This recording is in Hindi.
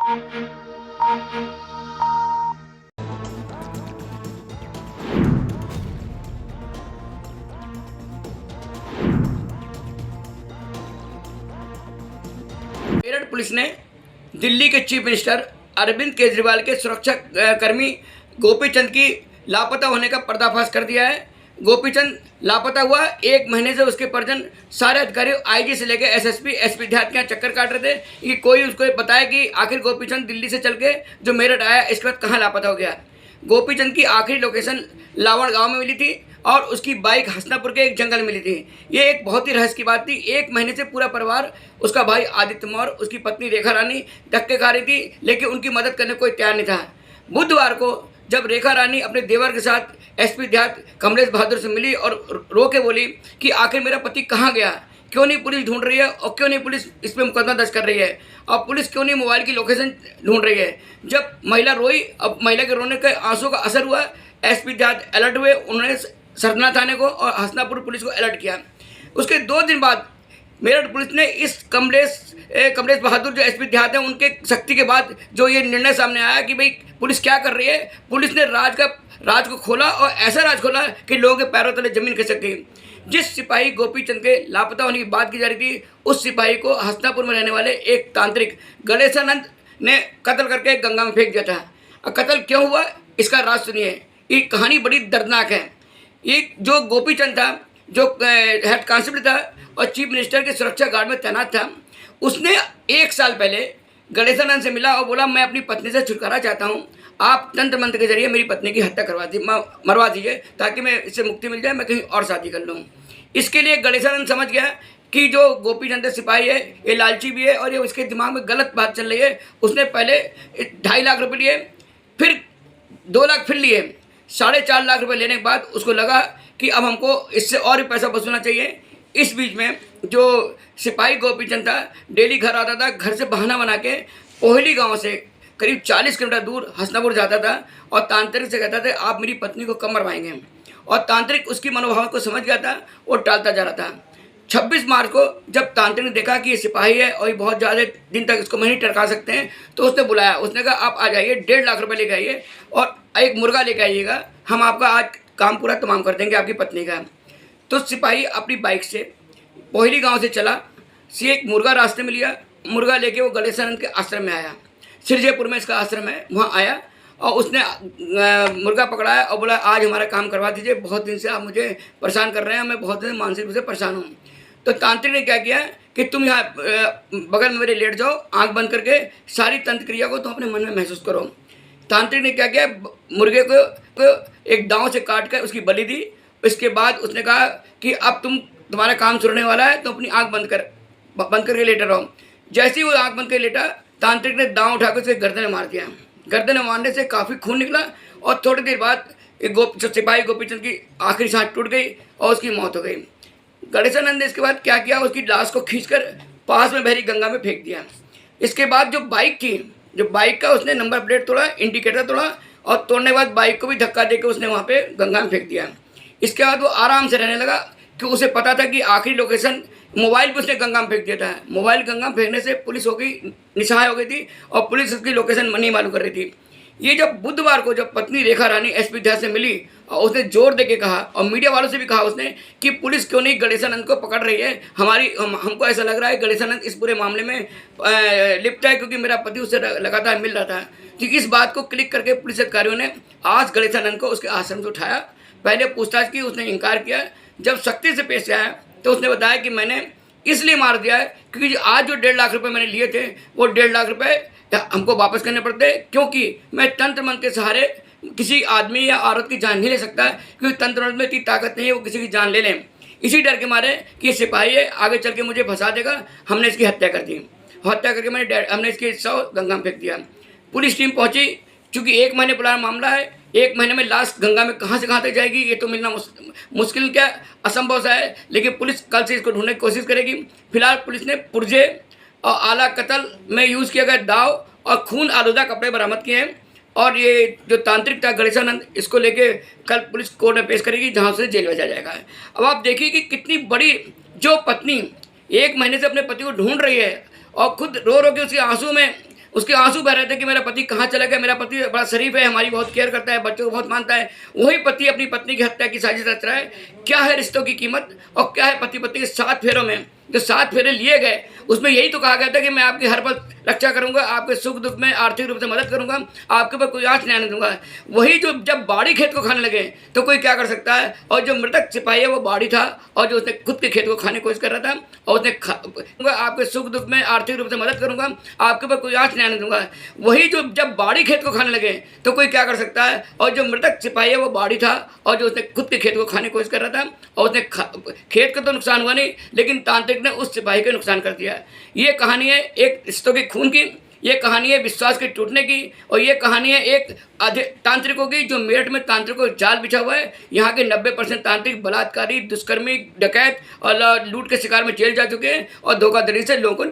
मेरठ पुलिस ने दिल्ली के चीफ मिनिस्टर अरविंद केजरीवाल के सुरक्षा कर्मी गोपीचंद की लापता होने का पर्दाफाश कर दिया है। गोपीचंद लापता हुआ 1 महीने से उसके परिजन सारे अधिकारी आईजी से लेकर एसएसपी एसपी देहात के यहाँ चक्कर काट रहे थे कि कोई उसको बताया कि आखिर गोपीचंद दिल्ली से चल के जो मेरठ आया इसके बाद कहाँ लापता हो गया। गोपीचंद की आखिरी लोकेशन लावण गांव में मिली थी और उसकी बाइक हसनापुर के एक जंगल में मिली थी। ये एक बहुत ही रहस्य की बात थी। 1 महीने से पूरा परिवार, उसका भाई आदित्य मौर्य, उसकी पत्नी रेखा रानी धक्के खा रही थी, लेकिन उनकी मदद करने कोई तैयार नहीं था। बुधवार को जब रेखा रानी अपने देवर के साथ एसपी देहात कमलेश बहादुर से मिली और रो के बोली कि आखिर मेरा पति कहाँ गया, क्यों नहीं पुलिस ढूंढ रही है और क्यों नहीं पुलिस इस पर मुकदमा दर्ज कर रही है और पुलिस क्यों नहीं मोबाइल की लोकेशन ढूंढ रही है। जब महिला रोई, अब महिला के रोने के आंसू का असर हुआ, एसपी देहात अलर्ट हुए। उन्होंने सरना थाने को और हसनापुर पुलिस को अलर्ट किया। उसके 2 दिन बाद मेरठ पुलिस ने इस कमलेश बहादुर जो एसपी देहात हैं उनके सख्ती के बाद जो ये निर्णय सामने आया कि भाई पुलिस क्या कर रही है। पुलिस ने राज को खोला और ऐसा राज खोला कि लोगों के पैरों तले जमीन खिसक गई। जिस सिपाही गोपीचंद के लापता होने की बात की जा रही थी, उस सिपाही को हसनापुर में रहने वाले एक तांत्रिक गणेशानंद ने कत्ल करके गंगा में फेंक दिया था। और कत्ल क्यों हुआ इसका राज सुनिए। ये कहानी बड़ी दर्दनाक है। ये जो गोपीचंद था, जो हेड कांस्टेबल था और चीफ मिनिस्टर के सुरक्षा गार्ड में तैनात था, उसने 1 साल पहले गणेशानंद से मिला और बोला मैं अपनी पत्नी से छुटकारा चाहता हूँ, आप तंत्र मंत्र के जरिए मेरी पत्नी की हत्या मरवा दीजिए ताकि मैं इससे मुक्ति मिल जाए, मैं कहीं और शादी कर लूँ। इसके लिए गणेशानंद समझ गया कि जो गोपीचंद सिपाही है ये लालची भी है और ये उसके दिमाग में गलत बात चल रही है। उसने पहले 2.5 लाख रुपये लिए, फिर 2 लाख फिर लिए, 4.5 लाख रुपये लेने के बाद उसको लगा कि अब हमको इससे और भी पैसा वसूलना चाहिए। इस बीच में जो सिपाही गोपीचंद था डेली घर आता था, घर से बहाना बना के पोहली गांव से करीब 40 किलोमीटर दूर हसनापुर जाता था और तांत्रिक से कहता था आप मेरी पत्नी को कब मरवाएंगे। और तांत्रिक उसकी मनोभाव को समझ गया था और टालता जा रहा था। 26 मार्च को जब तांत्रिक ने देखा कि ये सिपाही है और ये बहुत ज़्यादा दिन तक इसको नहीं टरका सकते हैं, तो उसने बुलाया। उसने कहा आप आ जाइए, 1.5 लाख रुपये लेके आइए और एक मुर्गा लेके आइएगा, हम आपका आज काम पूरा तमाम कर देंगे आपकी पत्नी का। तो सिपाही अपनी बाइक से पोहली गांव से चला, एक मुर्गा रास्ते में लिया, मुर्गा लेके वो गणेशानंद के आश्रम में आया। सिरजेपुर में इसका आश्रम है, वहाँ आया और उसने मुर्गा पकड़ाया और बोला आज हमारा काम करवा दीजिए, बहुत दिन से आप मुझे परेशान कर रहे हैं, मैं बहुत दिन मानसिक रूप से परेशान हूँ। तो तांत्रिक ने क्या किया कि तुम यहाँ बगल में मेरे लेट जाओ, आंख बंद करके सारी तंत्र क्रिया को तुम अपने मन में महसूस करो। तांत्रिक ने क्या किया, मुर्गे को एक दांव से काट कर उसकी बलि दी। इसके बाद उसने कहा कि अब तुम्हारा काम शुरू होने वाला है, तो अपनी आंख बंद करके लेटे रहो। जैसे ही वो आंख बंद कर लेटा, तांत्रिक ने दांव उठाकर उसके गर्दन में मार दिया। गर्दन में मारने से काफ़ी खून निकला और थोड़ी देर बाद सिपाही गोपीचंद की आखिरी सांस टूट गई और उसकी मौत हो गई। गणेशानंद ने इसके बाद क्या किया, उसकी लाश को खींचकर पास में बहरी गंगा में फेंक दिया। इसके बाद जो बाइक का उसने नंबर प्लेट तोड़ा, इंडिकेटर तोड़ा और तोड़ने के बाद बाइक को भी धक्का देकर उसने वहाँ पे गंगा में फेंक दिया। इसके बाद वो आराम से रहने लगा कि उसे पता था कि आखिरी लोकेशन मोबाइल पे उसने गंगा में फेंक दिया था। मोबाइल गंगा में फेंकने से पुलिस हो गई, निशाय हो गई थी और पुलिस उसकी लोकेशन नहीं मालूम कर रही थी। ये जब बुधवार को जब पत्नी रेखा रानी एसपी देहात से मिली और उसने जोर दे के कहा और मीडिया वालों से भी कहा उसने कि पुलिस क्यों नहीं गणेशानंद को पकड़ रही है, हमको ऐसा लग रहा है गणेशानंद इस पूरे मामले में लिप्त है क्योंकि मेरा पति उससे लगातार मिल रहा था। तो इस बात को क्लिक करके पुलिस अधिकारियों ने आज गणेशानंद को उसके आश्रम से उठाया। पहले पूछताछ की, उसने इनकार किया। जब सख्ती से पेश आया तो उसने बताया कि मैंने इसलिए मार दिया है क्योंकि आज जो 1.5 लाख रुपए मैंने लिए थे वो 1.5 लाख रुपए हमको वापस करने पड़ते, क्योंकि मैं तंत्र मंत्र के सहारे किसी आदमी या औरत की जान नहीं ले सकता, क्योंकि तंत्र मंत्र में इतनी ताकत नहीं है वो किसी की जान ले लें। इसी डर के मारे कि ये सिपाही है, आगे चल के मुझे फंसा देगा, हमने इसकी हत्या कर दी। हत्या करके हमने इसकी शव गंगा में फेंक दिया। पुलिस टीम पहुंची, चूँकि 1 महीने पुराना मामला है, 1 महीने में लाश गंगा में कहाँ से कहाँ तक जाएगी ये तो मिलना मुश्किल क्या असंभव सा है, लेकिन पुलिस कल से इसको ढूंढने की कोशिश करेगी। फिलहाल पुलिस ने पुर्जे और आला कत्ल में यूज़ किया गया दाव और खून आलूदा कपड़े बरामद किए हैं और ये जो तांत्रिक था गणेशानंद, इसको लेके कल पुलिस कोर्ट में पेश करेगी जहाँ से जेल भेजा जाएगा। अब आप देखिए कि कितनी बड़ी जो पत्नी 1 महीने से अपने पति को ढूंढ रही है और खुद रो रो के उसके आंसू में उसके आंसू बह रहे थे कि मेरा पति कहाँ चला गया, मेरा पति बड़ा शरीफ है, हमारी बहुत केयर करता है, बच्चों को बहुत मानता है। वही पति अपनी पत्नी की हत्या की साजिश रच रहा है। क्या है रिश्तों की कीमत और क्या है पति पत्नी के 7 फेरों में जो 7 फेरे लिए गए, उसमें यही तो कहा गया था कि मैं आपकी हर पल रक्षा करूंगा, आपके सुख दुख में आर्थिक रूप से मदद करूंगा, आपके ऊपर कोई आँच नहीं आने दूंगा। वही जो जब बाड़ी खेत को खाने लगे तो कोई क्या कर सकता है। और जो मृतक सिपाही है वो बाड़ी था और जो उसने खुद के खेत को खाने की कोशिश कर रहा था और उसने आपके सुख दुख में आर्थिक रूप से मदद करूंगा, आपके ऊपर कोई आँच नहीं आने दूंगा। वही जो जब बाड़ी खेत को खाने लगे तो कोई क्या कर सकता है। और जो मृतक सिपाही है वो बाड़ी था और जो उसने खुद के खेत को खाने की कोशिश कर रहा था और उसने खेत का तो नुकसान हुआ नहीं, लेकिन तांत्रिक ने उस सिपाही को नुकसान कर दिया। ये कहानी है एक रिश्तों के खून की, ये कहानी है विश्वास के टूटने की, और ये कहानी है एक तांत्रिकों की जो मेरठ में तांत्रिकों का जाल बिछा हुआ है। यहाँ के 90% तांत्रिक बलात्कारी, दुष्कर्मी, डकैत और लूट के शिकार में जेल जा चुके हैं और धोखाधड़ी से लोगों को